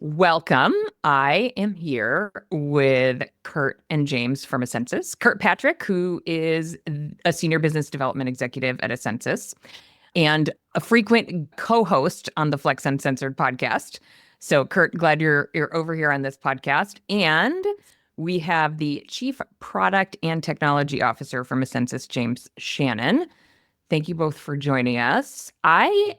Welcome. I am here with Kurt and James from Essensys. Kurt Patrick, who is a senior business development executive at Essensys and a frequent co-host on the Flex Uncensored podcast. So, Kurt, glad you're over here on this podcast. And we have the Chief Product and Technology Officer from Essensys, James Shannon. Thank you both for joining us. I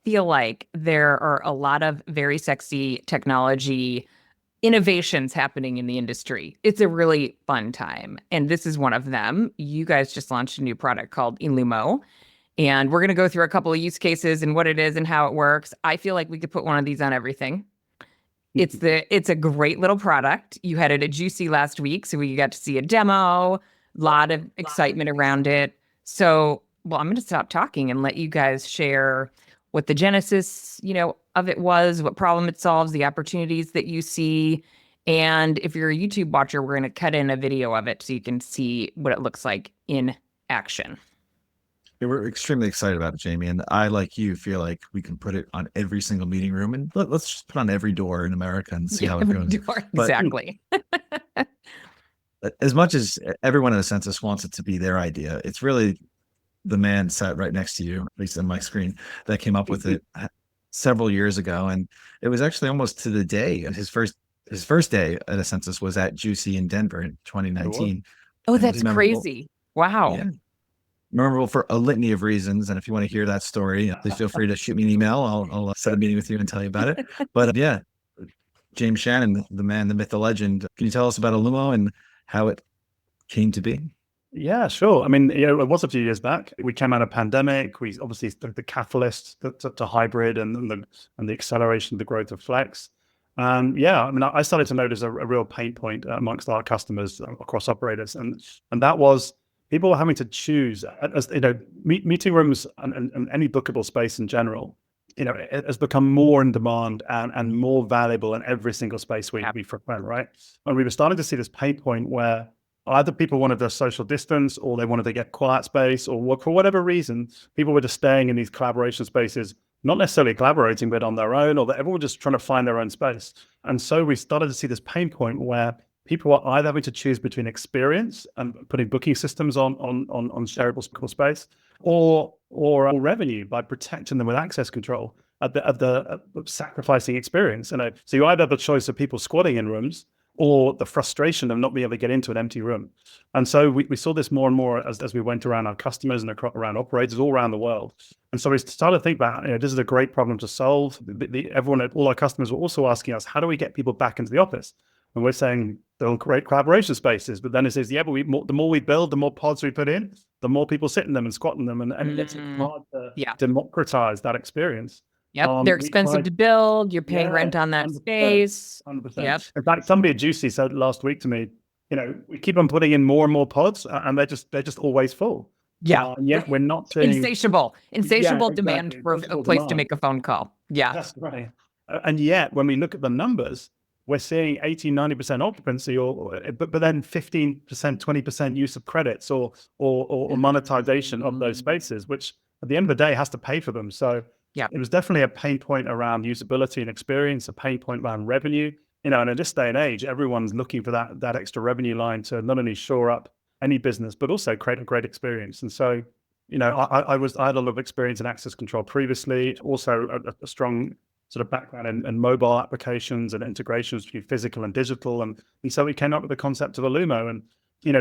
feel like there are a lot of very sexy technology innovations happening in the industry. It's a really fun time, and this is one of them. You guys just launched a new product called Elumo, and we're going to go through a couple of use cases and what it is and how it works. I feel like we could put one of these on everything. It's a great little product. You had it at Juicy last week, so we got to see a demo, a lot of excitement around it. So, well, I'm going to stop talking and let you guys share what the genesis, of it was, what problem it solves, the opportunities that you see. And if you're a YouTube watcher, we're going to cut in a video of it so you can see what it looks like in action. Yeah, we're extremely excited about it, Jamie. And I, like you, feel like we can put it on every single meeting room and let's just put on every door in America and see how it goes. Exactly. As much as everyone in Essensys wants it to be their idea, it's really the man sat right next to you, at least on my screen, that came up with it several years ago. And it was actually almost to the day. His first day at Essensys was at Juicy in Denver in 2019. Oh, that's crazy. Wow. Yeah. Memorable for a litany of reasons. And if you want to hear that story, please feel free to shoot me an email. I'll set a meeting with you and tell you about it. But yeah, James Shannon, the man, the myth, the legend. Can you tell us about Elumo and how it came to be? Yeah, sure. I mean, it was a few years back. We came out of pandemic. We obviously the catalyst to hybrid and the acceleration of the growth of Flex. Yeah, I mean, I started to notice a real pain point amongst our customers across operators, and that was people were having to choose. As meeting rooms and any bookable space in general, it has become more in demand and more valuable in every single space we frequent, right? And we were starting to see this pain point where either people wanted their social distance or they wanted to get quiet space or for whatever reason, people were just staying in these collaboration spaces, not necessarily collaborating, but on their own, or that everyone was just trying to find their own space. And so we started to see this pain point where people were either having to choose between experience and putting booking systems on shareable space or revenue by protecting them with access control of the sacrificing experience. So you either have the choice of people squatting in rooms or the frustration of not being able to get into an empty room. And so we saw this more and more as we went around our customers and around operators all around the world. And so we started to think about, this is a great problem to solve. All our customers were also asking us, how do we get people back into the office? And we're saying they're all great collaboration spaces, but then it says, yeah, but the more we build, the more pods we put in, the more people sit in them and squat in them. And it's hard to democratize that experience. Yep, they're expensive to build. You're paying rent on that 100%, space. 100%. Yep. In fact, somebody at Juicy said last week to me, we keep on putting in more and more pods, and they're just always full. Yeah, yet we're not seeing insatiable demand for a place to make a phone call. Yeah, that's right. And yet, when we look at the numbers, we're seeing 80-90% occupancy, but then 15%, 20% use of credits or monetization of those spaces, which at the end of the day has to pay for them. So. Yeah, it was definitely a pain point around usability and experience, a pain point around revenue. And in this day and age, everyone's looking for that extra revenue line to not only shore up any business, but also create a great experience. And so, I had a lot of experience in access control previously, also a strong sort of background in mobile applications and integrations between physical and digital. And so we came up with the concept of Elumo. And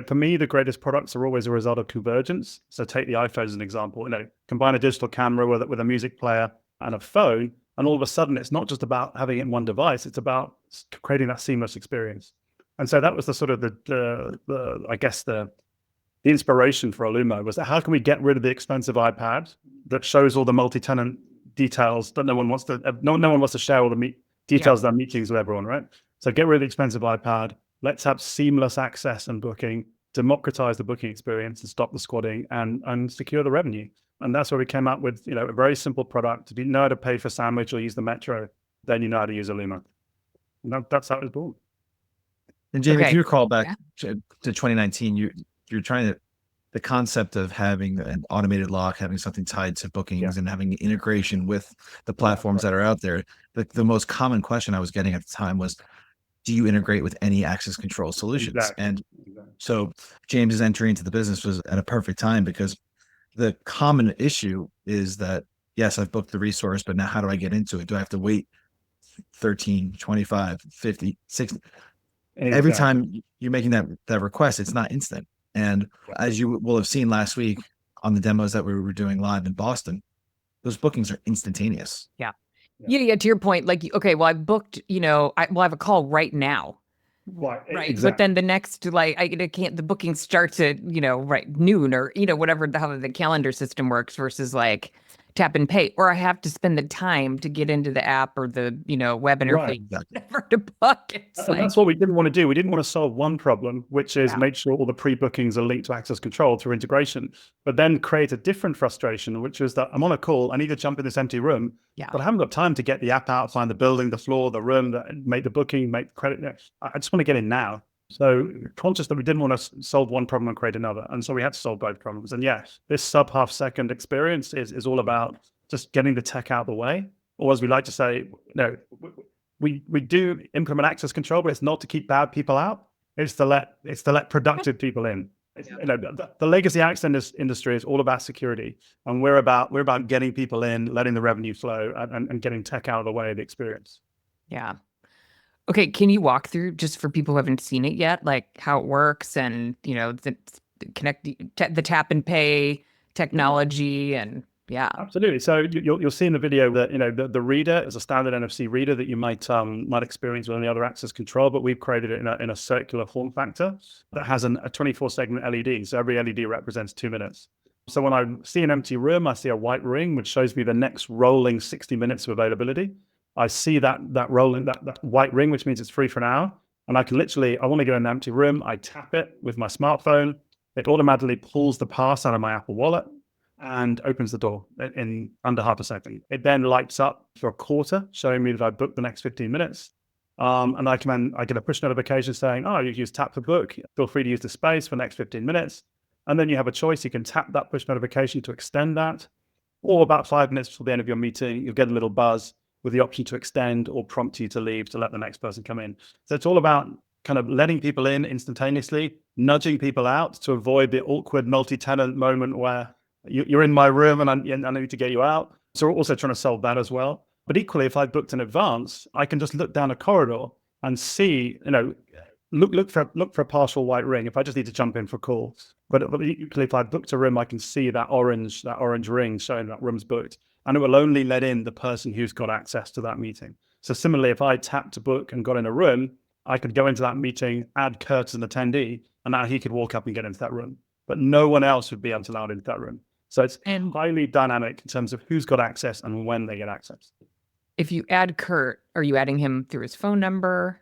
for me, the greatest products are always a result of convergence. So take the iPhone as an example. Combine a digital camera with a music player and a phone, and all of a sudden, it's not just about having it in one device. It's about creating that seamless experience. And so that was the sort of the inspiration for Elumo was that how can we get rid of the expensive iPad that shows all the multi-tenant details that no one wants to share all the details of their meetings with everyone, right? So get rid of the expensive iPad. Let's have seamless access and booking, democratize the booking experience and stop the squatting and secure the revenue. And that's where we came up with, a very simple product. If you know how to pay for sandwich or use the metro, then you know how to use Elumo. And that's how it was born. And Jamie, if you recall back to 2019, you're trying to the concept of having an automated lock, having something tied to bookings and having integration with the platforms that are out there. The most common question I was getting at the time was, do you integrate with any access control solutions? Exactly. And so James's entry into the business was at a perfect time, because the common issue is that, yes, I've booked the resource, but now how do I get into it? Do I have to wait 13, 25, 50, 60? Exactly. Every time you're making that request, it's not instant. And as you will have seen last week on the demos that we were doing live in Boston, those bookings are instantaneous. Yeah. To your point, like, okay, well, I booked, I have a call right now. Right. Exactly. But then the next, like, I can't, the booking starts at, noon or, whatever, how the calendar system works, versus like tap and pay, or I have to spend the time to get into the app or the, web interface, whatever, to book. And that's what we didn't want to do. We didn't want to solve one problem, which is make sure all the pre-bookings are linked to access control through integration, but then create a different frustration, which is that I'm on a call, I need to jump in this empty room, but I haven't got time to get the app out, find the building, the floor, the room, make the booking, make the credit. I just want to get in now. So conscious that we didn't want to solve one problem and create another. And so we had to solve both problems. And this sub half second experience is all about just getting the tech out of the way. Or as we like to say, we do implement access control, but it's not to keep bad people out. It's to let productive people in. The legacy access industry is all about security, and we're about getting people in, letting the revenue flow, and getting tech out of the way of the experience. Yeah. Okay, can you walk through, just for people who haven't seen it yet, like how it works, and the tap and pay technology, and absolutely. So you'll see in the video that the reader is a standard NFC reader that you might experience with any other access control, but we've created it in a circular form factor that has a 24 segment LED. So every LED represents 2 minutes. So when I see an empty room, I see a white ring which shows me the next rolling 60 minutes of availability. I see that rolling, that white ring, which means it's free for an hour. And I can I want to go in an empty room. I tap it with my smartphone. It automatically pulls the pass out of my Apple Wallet and opens the door in under half a second. It then lights up for a quarter, showing me that I booked the next 15 minutes. And I get a push notification saying, oh, you've used tap to book. Feel free to use the space for the next 15 minutes. And then you have a choice. You can tap that push notification to extend that, or about 5 minutes before the end of your meeting, you'll get a little buzz with the option to extend or prompt you to leave to let the next person come in. So it's all about kind of letting people in instantaneously, nudging people out to avoid the awkward multi-tenant moment where you're in my room and I need to get you out. So we're also trying to solve that as well. But equally, if I booked in advance, I can just look down a corridor and see, look for a partial white ring if I just need to jump in for a call. But equally, if I booked a room, I can see that orange ring showing that room's booked. And it will only let in the person who's got access to that meeting. So similarly, if I tapped to book and got in a room, I could go into that meeting, add Kurt as an attendee, and now he could walk up and get into that room. But no one else would be allowed into that room. So it's highly dynamic in terms of who's got access and when they get access. If you add Kurt, are you adding him through his phone number?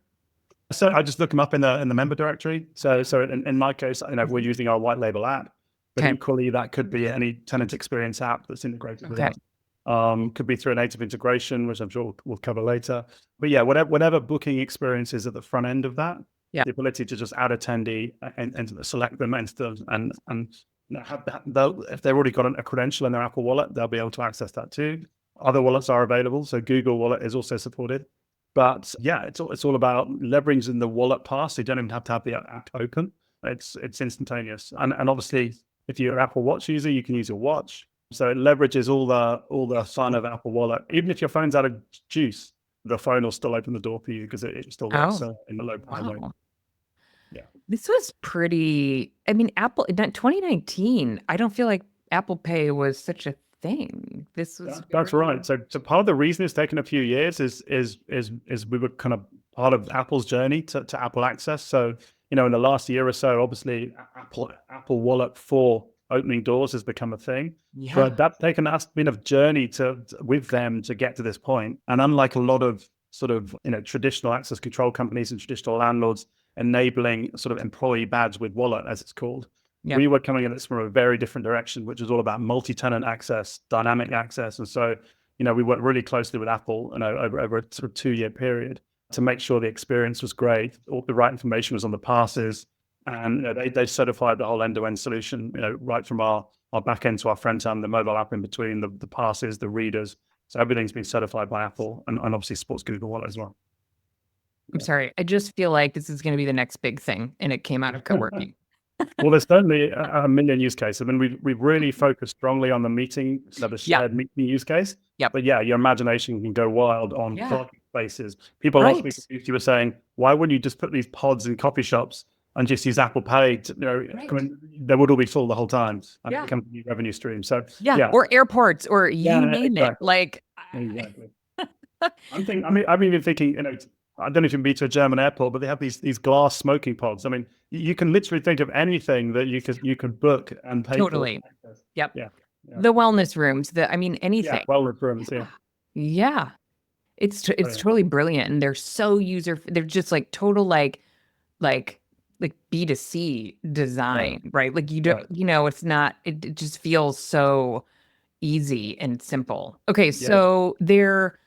So I just look him up in the member directory. So in my case, we're using our white label app, but equally that could be any tenant experience app that's integrated with us. Could be through a native integration, which I'm sure we'll cover later. But whatever booking experience is at the front end of that, the ability to just add attendee and select them and have that, if they've already got a credential in their Apple Wallet, they'll be able to access that too. Other wallets are available, so Google Wallet is also supported. But it's all about leveraging the wallet pass. So you don't even have to have the app open. It's instantaneous, and obviously, if you're an Apple Watch user, you can use your watch. So it leverages all the fun of Apple Wallet. Even if your phone's out of juice, the phone will still open the door for you because it still works in the low power mode. Yeah, this was pretty. I mean, Apple in 2019. I don't feel like Apple Pay was such a thing. This was that's right. So part of the reason it's taken a few years is we were kind of part of Apple's journey to Apple Access. So in the last year or so, obviously Apple Wallet for opening doors has become a thing. But that's taken us been a journey with them to get to this point. And unlike a lot of sort of traditional access control companies and traditional landlords enabling sort of employee badge with wallet, as it's called, we were coming at this from a very different direction, which is all about multi-tenant access, dynamic access. And so we worked really closely with Apple over a sort of 2-year period to make sure the experience was great, all the right information was on the passes, And they certified the whole end-to-end solution, right from our back end to our front end, the mobile app in between, the passes, the readers. So everything's been certified by Apple and obviously supports Google Wallet as well. I'm sorry. I just feel like this is going to be the next big thing, and it came out of co-working. Well, there's certainly a million use cases. I mean, we've really focused strongly on the meeting, the shared meeting use case. Yep. But yeah, your imagination can go wild on co-working spaces. People Right. last week, you were saying, why wouldn't you just put these pods in coffee shops and just use Apple Pay? I mean, they would all be full the whole time. And it becomes a new revenue stream. So or airports, or you name it. Like, exactly. I've been thinking, I don't know if you've been to a German airport, but they have these glass smoking pods. I mean, you can literally think of anything that you could book and pay totally. for. Yep. Yeah. The wellness rooms, anything. Yeah, wellness rooms, Yeah. It's totally brilliant. And they're so they're just like total like B2C design, right? Like you don't, it's not, it just feels so easy and simple. Okay. So they're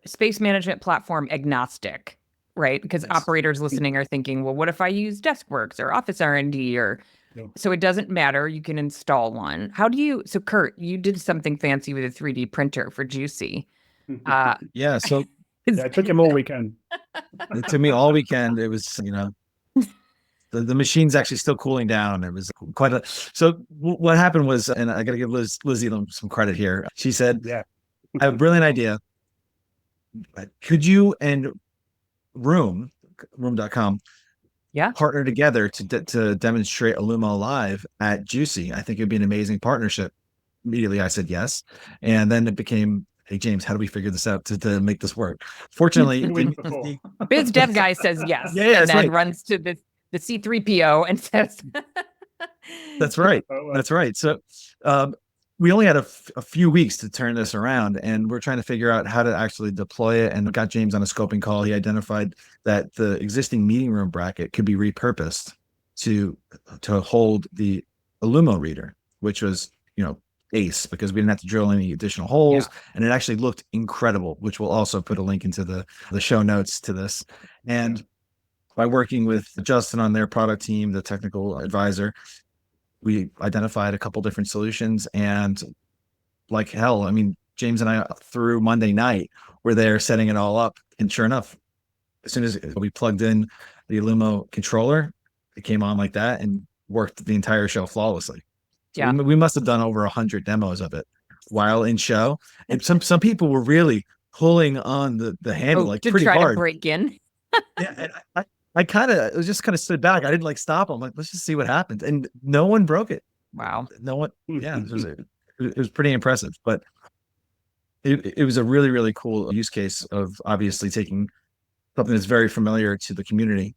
space management platform agnostic, right? Because operators listening are thinking, well, what if I use DeskWorks or Office R&D so it doesn't matter. You can install one. So Kurt, you did something fancy with a 3D printer for Juicy. Yeah. So it took him all weekend. It took me all weekend. It was, the machine's actually still cooling down. It was so what happened was, and I got to give Lizzie some credit here. She said, I have a brilliant idea. Could you and room.com partner together to demonstrate Elumo live at Juicy? I think it'd be an amazing partnership. Immediately I said yes. And then it became, hey, James, how do we figure this out to make this work? Fortunately, Biz dev guy says yes. And then runs to the C3PO and says, That's right. That's right. So we only had a few weeks to turn this around, and we're trying to figure out how to actually deploy it, and got James on a scoping call. He identified that the existing meeting room bracket could be repurposed to hold the Elumo reader, which was, ace, because we didn't have to drill any additional holes, and it actually looked incredible, which we'll also put a link into the show notes to this. And by working with Justin on their product team, the technical advisor, we identified a couple different solutions, and like hell, I mean, James and I through Monday night were there setting it all up. And sure enough, as soon as we plugged in the Elumo controller, it came on like that and worked the entire show flawlessly. Yeah. We must have done over 100 demos of it while in show. And some people were really pulling on the handle, like to pretty try hard. To break in. And I just kind of stood back. I didn't stop them. Like, let's just see what happens. And no one broke it. Wow. No one. Yeah, it was pretty impressive. But it was a really, really cool use case of obviously taking something that's very familiar to the community.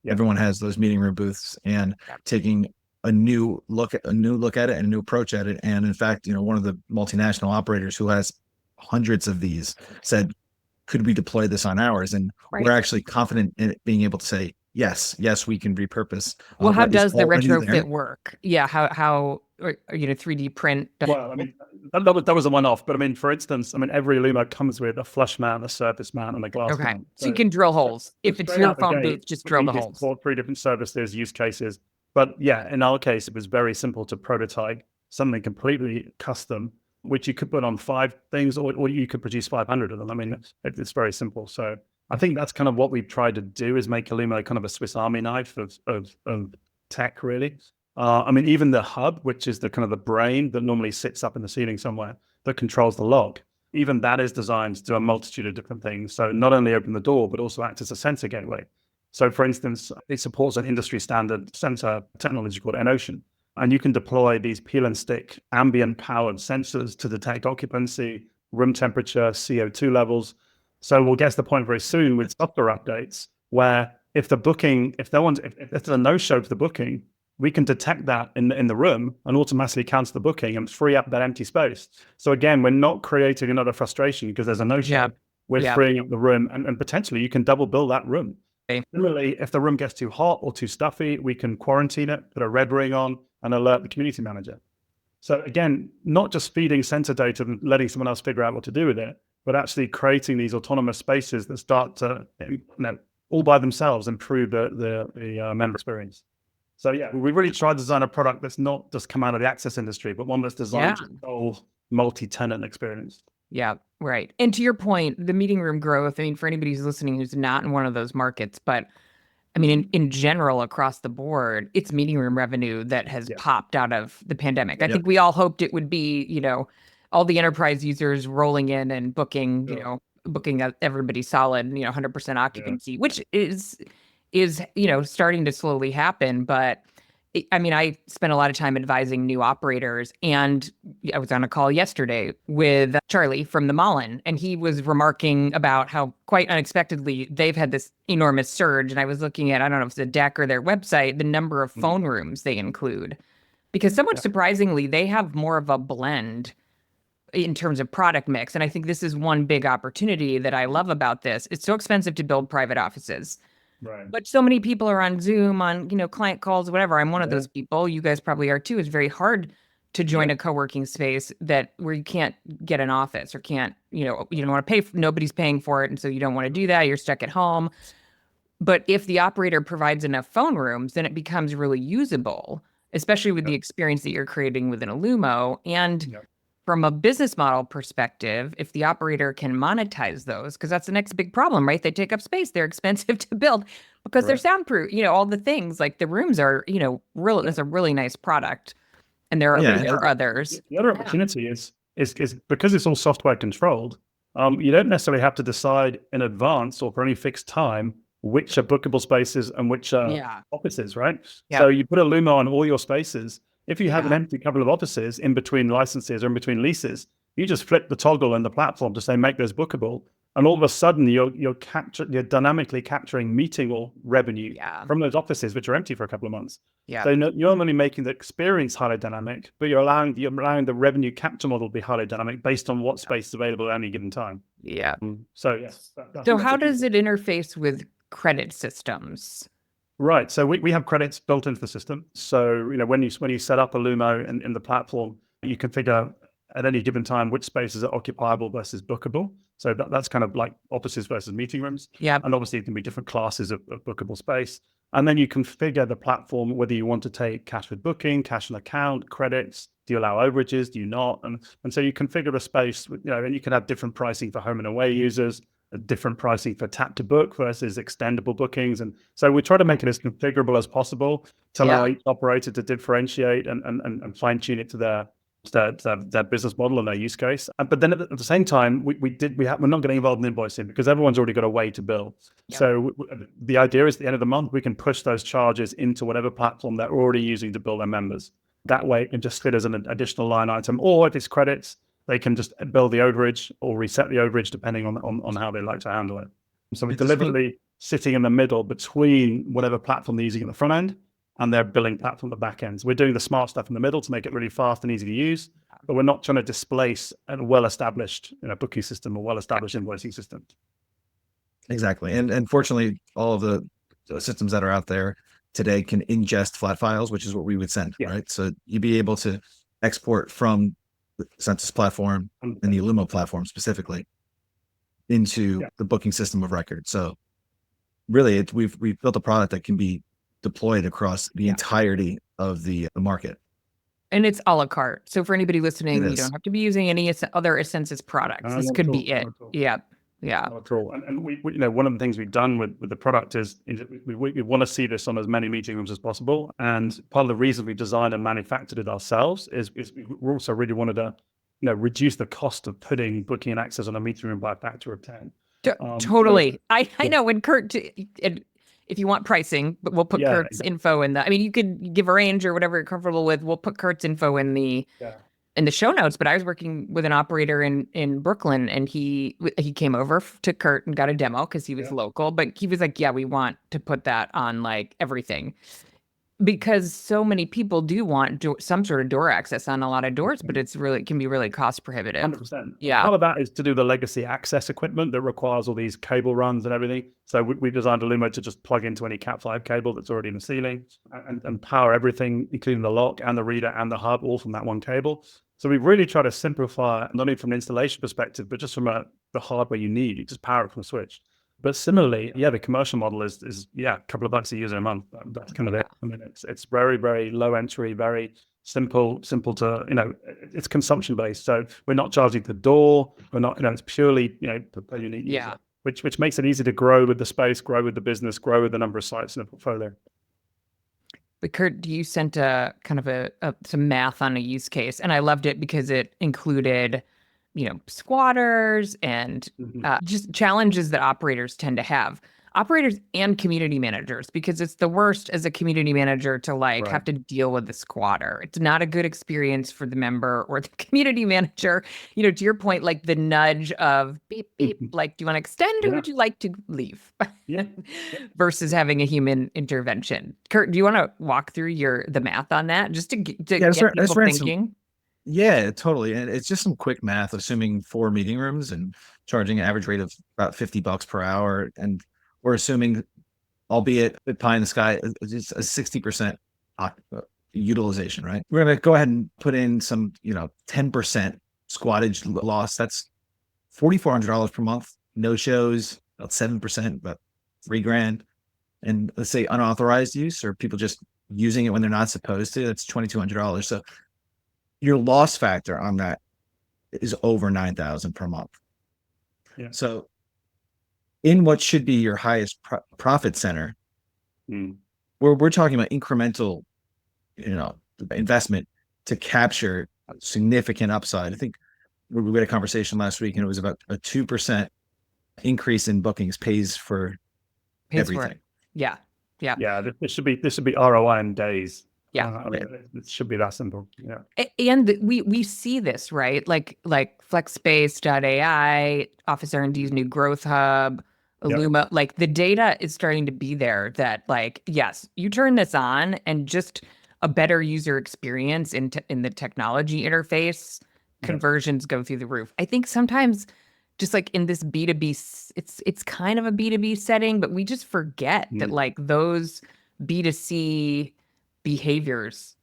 Everyone has those meeting room booths, and taking a new look at it and a new approach at it. And in fact, one of the multinational operators who has hundreds of these said, could we deploy this on ours? And we're actually confident in it being able to say, yes, we can repurpose. Well, how does the retrofit work? Yeah. How 3D print? Well, I mean, that was a one-off, but I mean, for instance, every Elumo comes with a flush mount, a surface mount, and a glass mount. So you can drill holes. If it's your phone booth, just drill the holes. Support 3 different services, use cases. But yeah, in our case, it was very simple to prototype something completely custom, which you could put on 5 things, or you could produce 500 of them. I mean, it's very simple. So I think that's kind of what we've tried to do, is make Elumo kind of a Swiss Army knife of tech, really. Even the hub, which is the kind of the brain that normally sits up in the ceiling somewhere that controls the lock, even that is designed to do a multitude of different things. So not only open the door, but also act as a sensor gateway. So for instance, it supports an industry standard sensor technology called N-Ocean. And you can deploy these peel and stick ambient powered sensors to detect occupancy, room temperature, CO2 levels. So we'll get to the point very soon with software updates where if there's a no-show for the booking, we can detect that in the room and automatically cancel the booking and free up that empty space. So again, we're not creating another frustration because there's a no-show. Yeah. We're freeing up the room, and potentially you can double bill that room. Okay. Similarly, if the room gets too hot or too stuffy, we can quarantine it, put a red ring on, and alert the community manager. So again, not just feeding sensor data and letting someone else figure out what to do with it, but actually creating these autonomous spaces that start to all by themselves improve the member experience. So yeah, we really try to design a product that's not just come out of the access industry, but one that's designed to solve multi-tenant experience. Yeah, right. And to your point, the meeting room growth, I mean, for anybody who's listening who's not in one of those markets, but I mean, in general, across the board, it's meeting room revenue that has popped out of the pandemic. I think we all hoped it would be, you know, all the enterprise users rolling in and booking, you know, booking everybody solid, you know, 100% occupancy, which is, you know, starting to slowly happen. But I mean, I spent a lot of time advising new operators, and I was on a call yesterday with Charlie from the Mullen, and he was remarking about how quite unexpectedly they've had this enormous surge. And I was looking at, I don't know if it's a deck or their website, the number of phone rooms they include, because somewhat surprisingly, they have more of a blend in terms of product mix. And I think this is one big opportunity that I love about this. It's so expensive to build private offices. Right. But so many people are on Zoom, on, you know, client calls, whatever. I'm one of those people. You guys probably are too. It's very hard to join a co-working space where you can't get an office or can't, you know, you don't want to pay, nobody's paying for it. And so you don't want to do that. You're stuck at home. But if the operator provides enough phone rooms, then it becomes really usable, especially with the experience that you're creating with an Elumo. And from a business model perspective, if the operator can monetize those, because that's the next big problem, right? They take up space. They're expensive to build because they're soundproof, you know, all the things like the rooms are, you know, it's a really nice product. And there are others. The other opportunity is because it's all software controlled, you don't necessarily have to decide in advance or for any fixed time which are bookable spaces and which are offices, right? So you put a Elumo on all your spaces. If you have an empty couple of offices in between licenses or in between leases, you just flip the toggle in the platform to say, make those bookable. And all of a sudden you're dynamically capturing meeting or revenue from those offices, which are empty for a couple of months. So you're not only making the experience highly dynamic, but you're allowing the revenue capture model to be highly dynamic based on what space is available at any given time. So yes. So how does it interface with credit systems? Right. So we have credits built into the system. So, you know, when you set up a Elumo in the platform, you configure at any given time which spaces are occupiable versus bookable. So that's kind of like offices versus meeting rooms. And obviously it can be different classes of bookable space. And then you configure the platform whether you want to take cash with booking, cash on account, credits. Do you allow overages? Do you not? And so you configure a space, you know, and you can have different pricing for home and away users, different pricing for tap to book versus extendable bookings. And so we try to make it as configurable as possible to allow each operator to differentiate and fine tune it to their business model and their use case. But then at the same time, we're not getting involved in invoicing because everyone's already got a way to bill. So the idea is at the end of the month, we can push those charges into whatever platform they're already using to bill their members. That way it can just fit as an additional line item, or if it's credits, they can just bill the overage or reset the overage depending on how they like to handle it. So we're deliberately sitting in the middle between whatever platform they're using at the front end and their billing platform at the back end. So we're doing the smart stuff in the middle to make it really fast and easy to use, but we're not trying to displace a well-established booking system or well-established invoicing system. Exactly. And fortunately, all of the systems that are out there today can ingest flat files, which is what we would send, right? So you'd be able to export from the Essensys platform and the Elumo platform specifically into the booking system of record. So really we've built a product that can be deployed across the entirety of the market. And it's a la carte. So for anybody listening, you don't have to be using any other Essensys products. This could be it. Not at all. And we you know, one of the things we've done with the product is we want to see this on as many meeting rooms as possible. And part of the reason we designed and manufactured it ourselves is we also really wanted to, you know, reduce the cost of putting booking and access on a meeting room by a factor of 10. Totally. I know when Kurt, if you want pricing, but we'll put Kurt's info in the, I mean, you could give a range or whatever you're comfortable with. We'll put Kurt's info in the show notes, but I was working with an operator in Brooklyn, and he came over to Kurt and got a demo because he was local, but he was like, we want to put that on like everything, because so many people do want some sort of door access on a lot of doors, but it can be really cost prohibitive. 100%. Part of that is to do the legacy access equipment that requires all these cable runs and everything. So we designed a Elumo to just plug into any Cat5 cable that's already in the ceiling and power everything, including the lock and the reader and the hub, all from that one cable. So we really try to simplify, not only from an installation perspective, but just from the hardware you need. You just power it from a switch. But similarly, yeah, the commercial model is a couple of bucks a user a month. That's kind of it. I mean, it's very, very low entry, very simple to, it's consumption based. So we're not charging the door. We're not, it's purely, per unique user, which makes it easy to grow with the space, grow with the business, grow with the number of sites in the portfolio. But Kurt, you sent a kind of some math on a use case, and I loved it because it included, squatters and just challenges that operators tend to have. Operators and community managers, because it's the worst as a community manager to have to deal with the squatter. It's not a good experience for the member or the community manager. To your point, like the nudge of beep, beep, like, do you want to extend or would you like to leave? Versus having a human intervention. Kurt, do you want to walk through the math on that just to get people thinking? Yeah, totally. And it's just some quick math, assuming 4 meeting rooms and charging an average rate of about $50 per hour. And we're assuming, albeit a pie in the sky, it's a 60% utilization, right? We're going to go ahead and put in some, 10% squattage loss. That's $4,400 per month. No shows, about 7%, about $3,000. And let's say unauthorized use or people just using it when they're not supposed to, that's $2,200. So your loss factor on that is over 9,000 per month. Yeah. So in what should be your highest profit center, we're talking about incremental, investment to capture significant upside. I think we had a conversation last week and it was about a 2% increase in bookings pays for everything. Yeah. This should be ROI in days. Yeah, it should be that simple. Yeah, and we see this, right? Like FlexSpace.ai, Office R&D's new growth hub, Elumo. Like the data is starting to be there. That yes, you turn this on, and just a better user experience in the technology interface, conversions go through the roof. I think sometimes, just like in this B2B, it's kind of a B2B setting, but we just forget that those B2C behaviors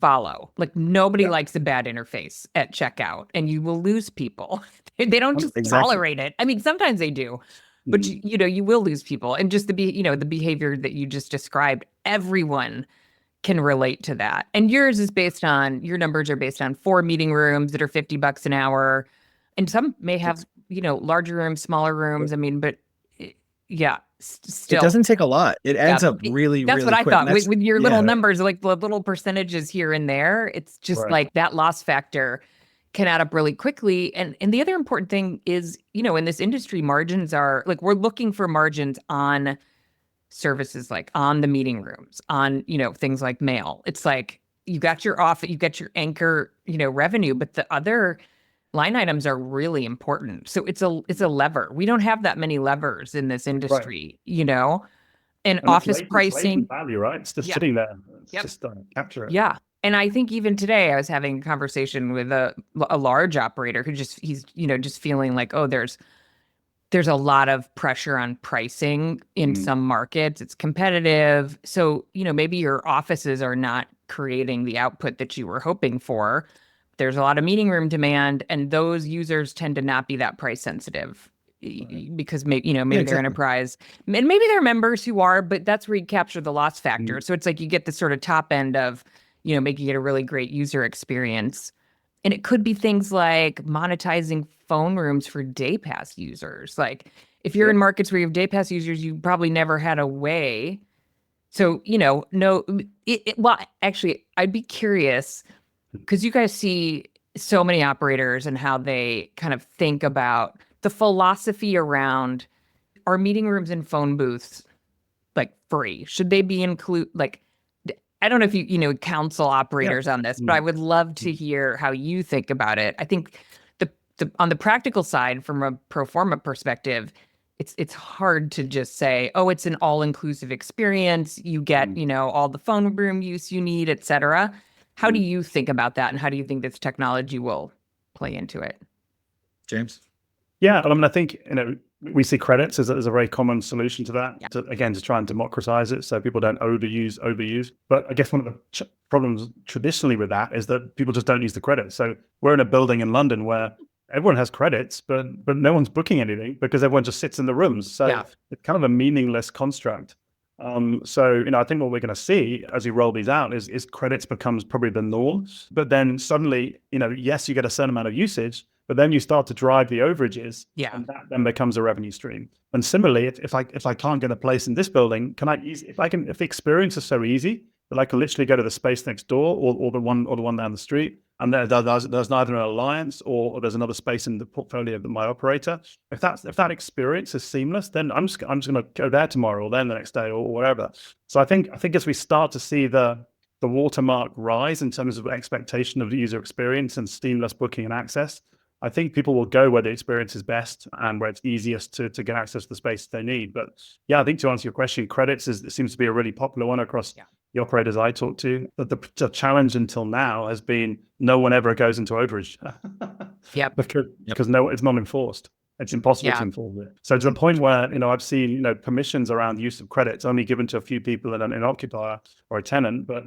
follow. Nobody likes a bad interface at checkout, and you will lose people. They don't just tolerate it. I mean, sometimes they do, but you will lose people. And just the behavior that you just described, everyone can relate to that. And your numbers are based on 4 meeting rooms that are $50 an hour, and some may have larger rooms, smaller rooms. I mean, but still, it doesn't take a lot. It adds up really, that's really what quick. I thought with your little numbers, like the little percentages here and there. It's just like that loss factor can add up really quickly. And the other important thing is, in this industry, margins are we're looking for margins on services, like on the meeting rooms, on, things like mail. It's like you got your anchor, revenue, but the other line items are really important. So it's a lever. We don't have that many levers in this industry, and office pricing value, right? It's just sitting there. It's just capture it. Yeah. And I think even today I was having a conversation with a large operator who he's just feeling like, there's a lot of pressure on pricing in some markets. It's competitive. So, maybe your offices are not creating the output that you were hoping for. There's a lot of meeting room demand, and those users tend to not be that price sensitive because maybe they're enterprise, and maybe they're members who are, but that's where you capture the loss factor. So it's like you get the sort of top end of, making it a really great user experience. And it could be things like monetizing phone rooms for day pass users. Like if you're in markets where you have day pass users, you probably never had a way. So, well, actually, I'd be curious, because you guys see so many operators and how they kind of think about the philosophy around, are meeting rooms and phone booths free? Should they be I don't know if you counsel operators on this, but I would love to hear how you think about it. I think the on the practical side, from a pro forma perspective, it's hard to just say, it's an all-inclusive experience. You get, all the phone room use you need, et cetera. How do you think about that? And how do you think this technology will play into it? James? Yeah, I mean, I think, we see credits as a very common solution to that, to try and democratize it so people don't overuse. But I guess one of the problems traditionally with that is that people just don't use the credits. So we're in a building in London where everyone has credits, but no one's booking anything because everyone just sits in the rooms. So it's kind of a meaningless construct. So, I think what we're going to see as we roll these out is credits becomes probably the norm. But then suddenly, yes, you get a certain amount of usage, but then you start to drive the overages, and that then becomes a revenue stream. And similarly, if I can't get a place in this building, if the experience is so easy that I can literally go to the space next door or the one down the street, and there's neither an alliance or there's another space in the portfolio of my operator. If that experience is seamless, then I'm just going to go there tomorrow or then the next day or whatever. So I think as we start to see the watermark rise in terms of expectation of the user experience and seamless booking and access, I think people will go where the experience is best and where it's easiest to get access to the space they need. But I think to answer your question, credits seems to be a really popular one across the operators I talk to. But the challenge until now has been no one ever goes into overage. Because it's not enforced. It's impossible to enforce it. So to the point where, I've seen, permissions around use of credits only given to a few people in an occupier or a tenant, but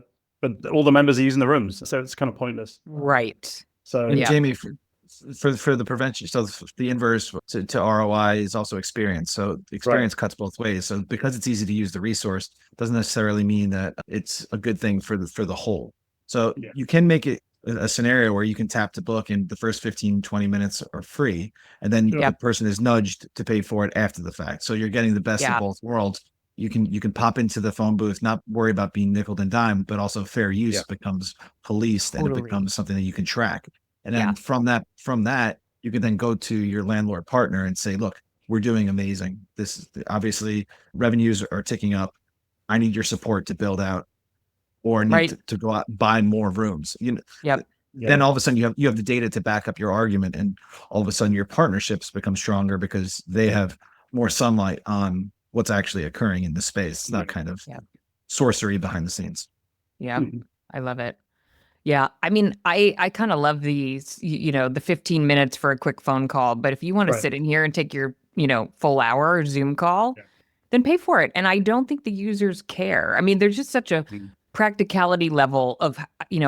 all the members are using the rooms. So it's kind of pointless. Right. So Jamie, for the prevention, so the inverse to ROI is also experience. So the experience cuts both ways. So because it's easy to use the resource doesn't necessarily mean that it's a good thing for the whole. So you can make it a scenario where you can tap to book and the first 15, 20 minutes are free. And then the person is nudged to pay for it after the fact. So you're getting the best of both worlds. You can pop into the phone booth, not worry about being nickel and dime, but also fair use becomes policed and it becomes something that you can track. And then from that, you can then go to your landlord partner and say, look, we're doing amazing. This is obviously revenues are ticking up. I need your support to build out or need to go out and buy more rooms. Then all of a sudden you have the data to back up your argument, and all of a sudden your partnerships become stronger because they have more sunlight on what's actually occurring in the space. It's not kind of sorcery behind the scenes. Yeah, I love it. Yeah, I mean, I kind of love these, the 15 minutes for a quick phone call. But if you want to sit in here and take your, full hour Zoom call, then pay for it. And I don't think the users care. I mean, there's just such a practicality level of,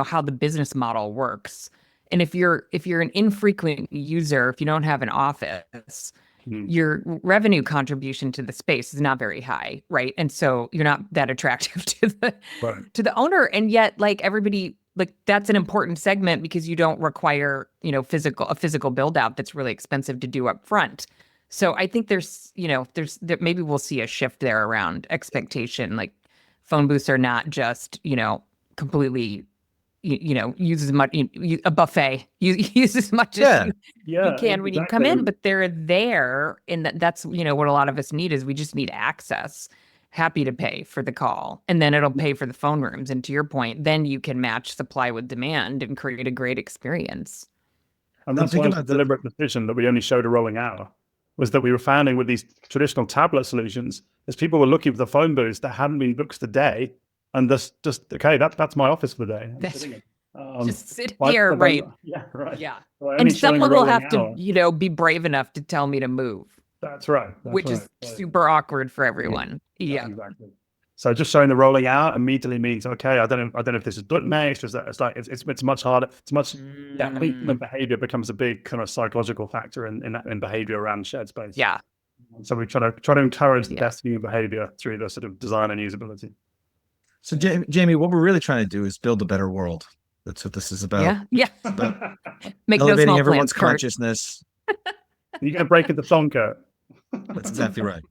how the business model works. And if you're an infrequent user, if you don't have an office, your revenue contribution to the space is not very high, right? And so you're not that attractive to the owner. And yet, everybody. That's an important segment because you don't require, a physical build out that's really expensive to do up front. So I think there's maybe we'll see a shift there around expectation. Like phone booths are not just, completely, use as much, a buffet, use as much as you can when you come in, but they're there. And that's, what a lot of us need is we just need access. Happy to pay for the call, and then it'll pay for the phone rooms. And to your point, then you can match supply with demand and create a great experience. And that's why the deliberate decision that we only showed a rolling hour was that we were finding with these traditional tablet solutions, as people were looking for the phone booths that hadn't been booked today, and that's my office for the day. Just sit here, right? Yeah. So and someone will have to, be brave enough to tell me to move. That's right. Which is super awkward for everyone. Yeah. Exactly. So just showing the rolling out immediately means, okay, I don't know if this is good next. It's much harder. It's much that behavior becomes a big kind of psychological factor in behavior around shared space. Yeah. So we try to encourage the best human behavior through the sort of design and usability. So Jamie, what we're really trying to do is build a better world. That's what this is about. Yeah. It's about make elevating no small everyone's plans, consciousness. You're going to break into song, Kurt. That's exactly right.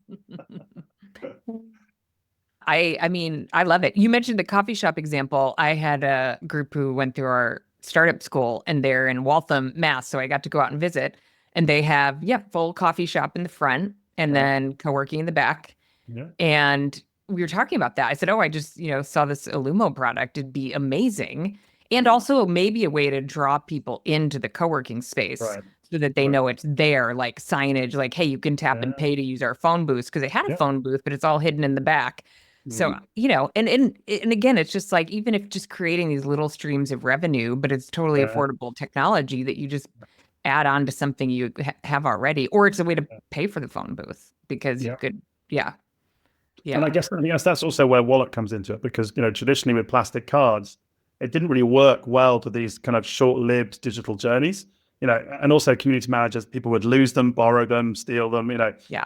I mean, I love it. You mentioned the coffee shop example. I had a group who went through our startup school, and they're in Waltham, Mass. So I got to go out and visit, and they have, full coffee shop in the front and then co-working in the back. Yeah. And we were talking about that. I said, I just, saw this Elumo product. It'd be amazing. And also maybe a way to draw people into the co-working space. Right. So that they know it's there, like signage, like, hey, you can tap and pay to use our phone booths, because they had a phone booth, but it's all hidden in the back. So, and again, it's just like, even if just creating these little streams of revenue, but it's totally affordable technology that you just add on to something you have already, or it's a way to pay for the phone booth because you could, Yeah. And I guess that's also where wallet comes into it, because, traditionally with plastic cards, it didn't really work well to these kind of short-lived digital journeys. and also community managers, people would lose them, borrow them, steal them, Yeah.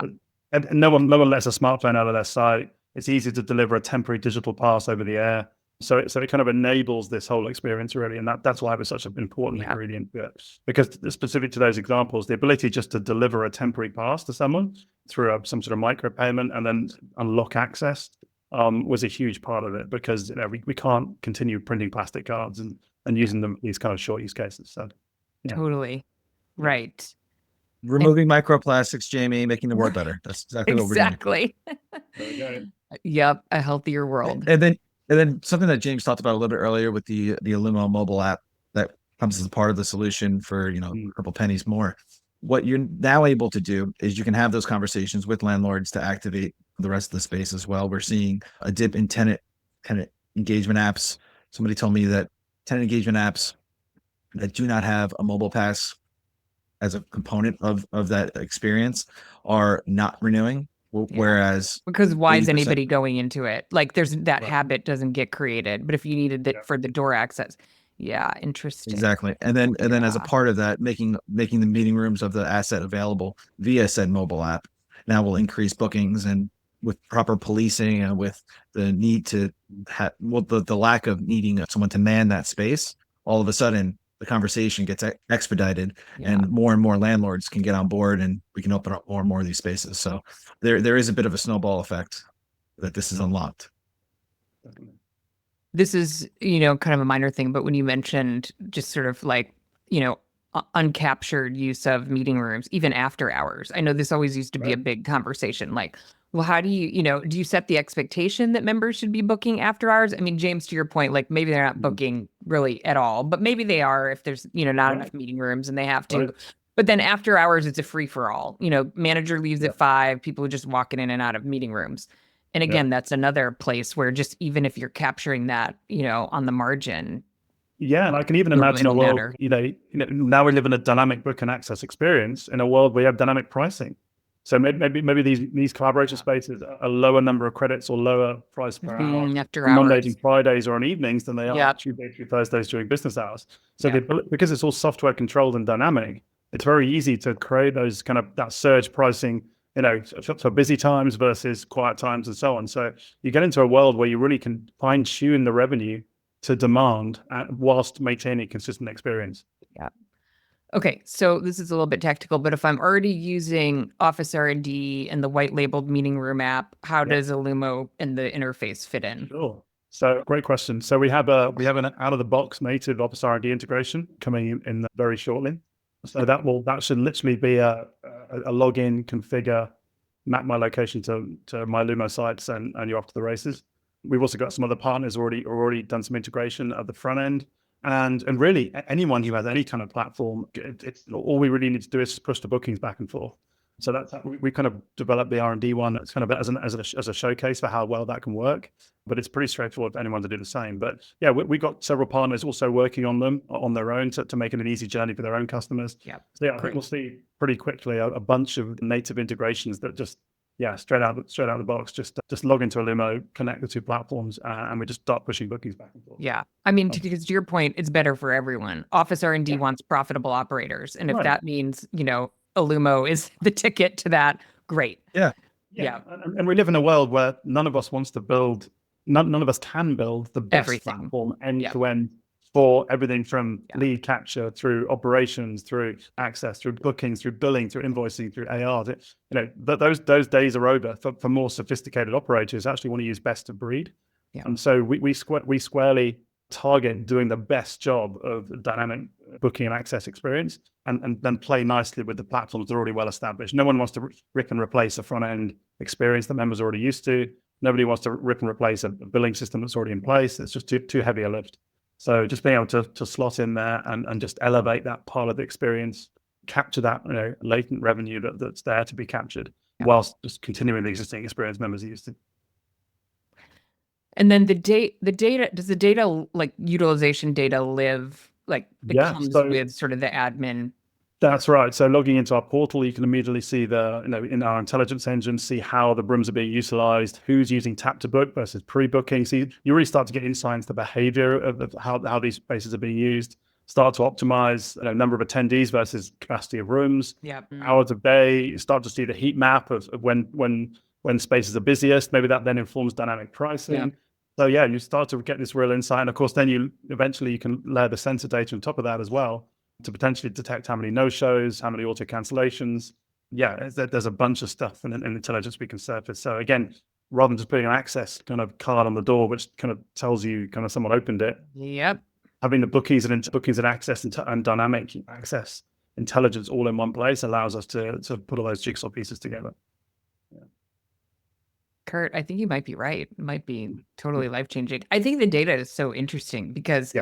and no one lets a smartphone out of their sight. It's easy to deliver a temporary digital pass over the air. So it kind of enables this whole experience really. And that's why it was such an important ingredient to it. Because specific to those examples, the ability just to deliver a temporary pass to someone through some sort of micropayment and then unlock access was a huge part of it, because we can't continue printing plastic cards and using them these kind of short use cases. So Totally. Right. Removing microplastics, Jamie, making the world better. That's exactly what we're doing. Exactly. there we go. Yep. A healthier world. And then something that James talked about a little bit earlier with the Elumo mobile app that comes as a part of the solution for, a couple pennies more. What you're now able to do is you can have those conversations with landlords to activate the rest of the space as well. We're seeing a dip in tenant kind of engagement apps. Somebody told me that tenant engagement apps that do not have a mobile pass as a component of that experience are not renewing. Whereas because why is 80%. anybody going into it? Like there's that habit doesn't get created, but if you needed it for the door access. Yeah. Interesting. Exactly. And then as a part of that, making the meeting rooms of the asset available via said mobile app now will increase bookings, and with proper policing and with the need to have, the lack of needing someone to man that space, all of a sudden the conversation gets expedited and more landlords can get on board, and we can open up more and more of these spaces. So there is a bit of a snowball effect that this is unlocked. This is, kind of a minor thing, but when you mentioned just sort of like, uncaptured use of meeting rooms, even after hours, I know this always used to be a big conversation. Like, well, how do you, do you set the expectation that members should be booking after hours? I mean, James, to your point, like maybe they're not booking really at all, but maybe they are if there's, not enough meeting rooms and they have to. But then after hours, it's a free for all. Manager leaves at 5, people are just walking in and out of meeting rooms. And again, that's another place where just even if you're capturing that, on the margin. Yeah, and I can even imagine a world, now we live in a dynamic book and access experience in a world where you have dynamic pricing. So maybe these collaboration spaces are a lower number of credits or lower price per hour after on hours. Mondays and Fridays or on evenings than they are Tuesdays through Thursdays during business hours. So because it's all software controlled and dynamic, it's very easy to create those kind of that surge pricing, for busy times versus quiet times and so on. So you get into a world where you really can fine tune the revenue to demand whilst maintaining consistent experience. Yeah. Okay, so this is a little bit tactical, but if I'm already using Office R&D and the white labeled meeting room app, how does Elumo and the interface fit in? Sure. So great question. So we have an out of the box native Office R&D integration coming in very shortly. So that should literally be a login, configure, map my location to my Elumo sites, and you're off to the races. We've also got some other partners already done some integration at the front end. And really, anyone who has any kind of platform, it's all we really need to do is push the bookings back and forth. So that's how we kind of developed the R&D one. It's kind of as a showcase for how well that can work. But it's pretty straightforward for anyone to do the same. But yeah, we got several partners also working on them on their own to make it an easy journey for their own customers. Yeah. So yeah, I think we'll see pretty quickly a bunch of native integrations that just straight out of the box, just log into Elumo, connect the two platforms, and we just start pushing bookings back and forth. Yeah, I mean, because to your point, it's better for everyone. Office R&D wants profitable operators, and if that means Elumo is the ticket to that, great. Yeah. And we live in a world where none of us wants to build, none of us can build the best platform end to end for everything from lead capture through operations, through access, through bookings, through billing, through invoicing, through AR. Those days are over for more sophisticated operators actually want to use best of breed. Yeah. And so we squarely target doing the best job of dynamic booking and access experience, and then play nicely with the platforms that are already well established. No one wants to rip and replace a front end experience that members are already used to. Nobody wants to rip and replace a billing system that's already in place. It's just too heavy a lift. So just being able to slot in there and just elevate that part of the experience, capture that latent revenue that's there to be captured, whilst just continuing the existing experience members are used to. And then the data, does the data, like utilization data, live like it comes with sort of the admin? That's right. So logging into our portal, you can immediately see in our intelligence engine, see how the rooms are being utilized, who's using tap to book versus pre-booking. So you really start to get insight into the behavior of how these spaces are being used. start to optimize number of attendees versus capacity of rooms, Yep. hours of day. You start to see the heat map of when spaces are busiest. Maybe that then informs dynamic pricing. Yep. So yeah, you start to get this real insight. And of course, then you can layer the sensor data on top of that as well to potentially detect how many no-shows, how many auto cancellations. Yeah, there's a bunch of stuff and intelligence we can surface. So again, rather than just putting an access kind of card on the door, which kind of tells you kind of someone opened it. Yep. Having the bookies and access and dynamic access intelligence all in one place allows us to put all those jigsaw pieces together. Yeah. Kurt, I think you might be right. It might be totally life-changing. I think the data is so interesting because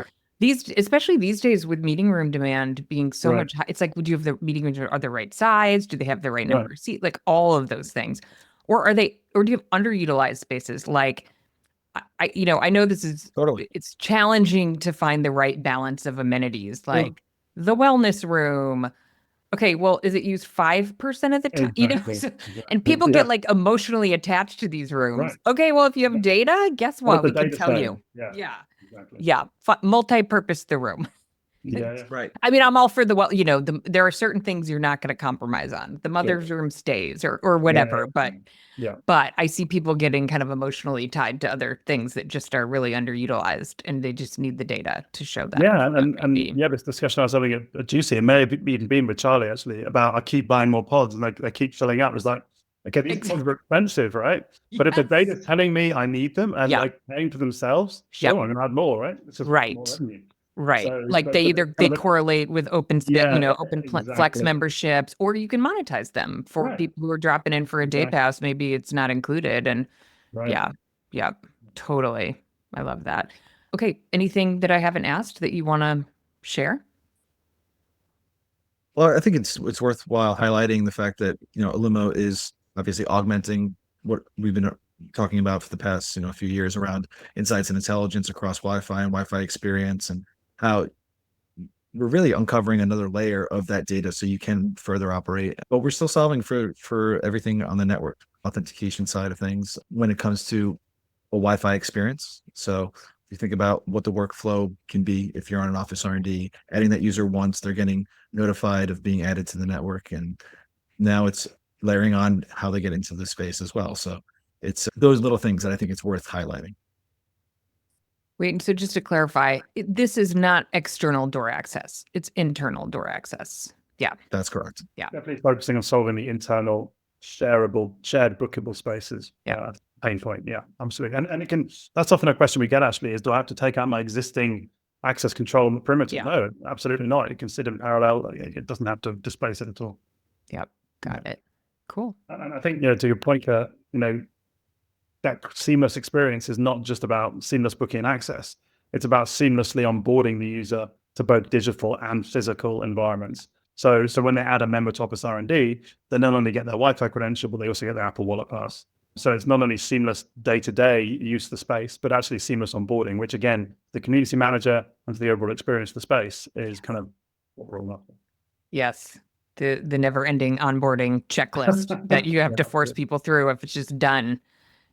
especially these days with meeting room demand being so much, it's like, would you have the meeting rooms are the right size? Do they have the right number of seats? Like all of those things. Or do you have underutilized spaces? Like, I know this is it's challenging to find the right balance of amenities, like the wellness room. Okay, well, is it used 5% of the time? Exactly. And people get like emotionally attached to these rooms. Right. Okay, well, if you have data, guess what? We can tell you. Yeah. Exactly. Yeah. Multi-purpose the room. Yeah. Right. I mean, I'm all for there are certain things you're not going to compromise on. The mother's room stays or whatever. But I see people getting kind of emotionally tied to other things that just are really underutilized, and they just need the data to show that. Yeah, and this discussion I was having at Juicy, and may have even been with Charlie actually, about I keep buying more pods and they keep filling up. It's like, okay, these pods are expensive, right? But if the data's telling me I need them and like paying for themselves, sure, I'm going to add more, right? It's just more revenue. Right. So, like they correlate with open exactly. flex memberships, or you can monetize them for people who are dropping in for a day pass. Maybe it's not included. And yeah, totally. I love that. Okay. Anything that I haven't asked that you want to share? Well, I think it's worthwhile highlighting the fact that, Elumo is obviously augmenting what we've been talking about for the past, few years around insights and intelligence across Wi-Fi and Wi-Fi experience, and how we're really uncovering another layer of that data so you can further operate. But we're still solving for everything on the network authentication side of things when it comes to a Wi-Fi experience. So if you think about what the workflow can be, if you're on an Office R&D, adding that user once, they're getting notified of being added to the network. And now it's layering on how they get into the space as well. So it's those little things that I think it's worth highlighting. Wait, so just to clarify, this is not external door access. It's internal door access. Yeah. That's correct. Yeah. Definitely focusing on solving the internal shared bookable spaces. Yeah. Pain point. Yeah, absolutely. And that's often a question we get actually is, do I have to take out my existing access control on the perimeter? Yeah. No, absolutely not. It can sit in parallel. It doesn't have to displace it at all. Yep. Got it. Cool. And I think, to your point, that seamless experience is not just about seamless booking and access. It's about seamlessly onboarding the user to both digital and physical environments. So when they add a member to Office R&D, they not only get their Wi-Fi credential, but they also get their Apple Wallet pass. So it's not only seamless day-to-day use of the space, but actually seamless onboarding, which again, the community manager and the overall experience of the space is kind of what we're all after. Yes. The never-ending onboarding checklist that you have to force people through if it's just done.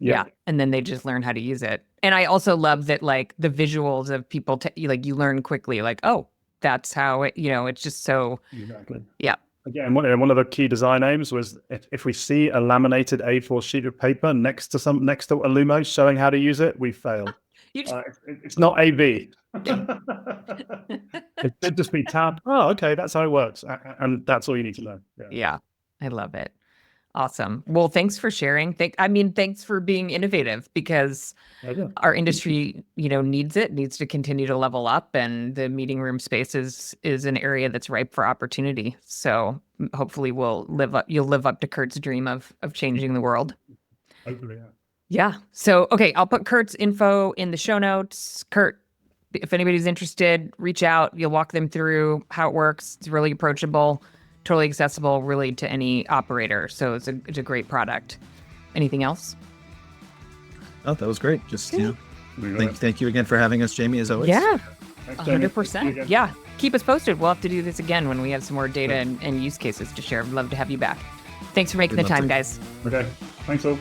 Yeah. And then they just learn how to use it. And I also love that, like, the visuals of people, you learn quickly, like, oh, that's how it, it's just so. Exactly. Yeah. Again, one of the key design aims was if we see a laminated A4 sheet of paper next to Elumo showing how to use it, we failed. It's not AV. It should just be tabbed. Oh, okay, that's how it works. And that's all you need to know. Yeah. I love it. Awesome. Well, thanks for sharing. Thanks for being innovative, because our industry, needs to continue to level up, and the meeting room space is an area that's ripe for opportunity. So hopefully you'll live up to Kurt's dream of changing the world. Hopefully, yeah. So, okay, I'll put Kurt's info in the show notes. Kurt, if anybody's interested, reach out. You'll walk them through how it works. It's really approachable. Totally accessible, really, to any operator. So it's a great product. Anything else? Oh, that was great. Just thank you again for having us, Jamie, as always. Yeah, 100%. Yeah, keep us posted. We'll have to do this again when we have some more data and use cases to share. I'd love to have you back. Thanks for making the time, guys. Okay, thanks all.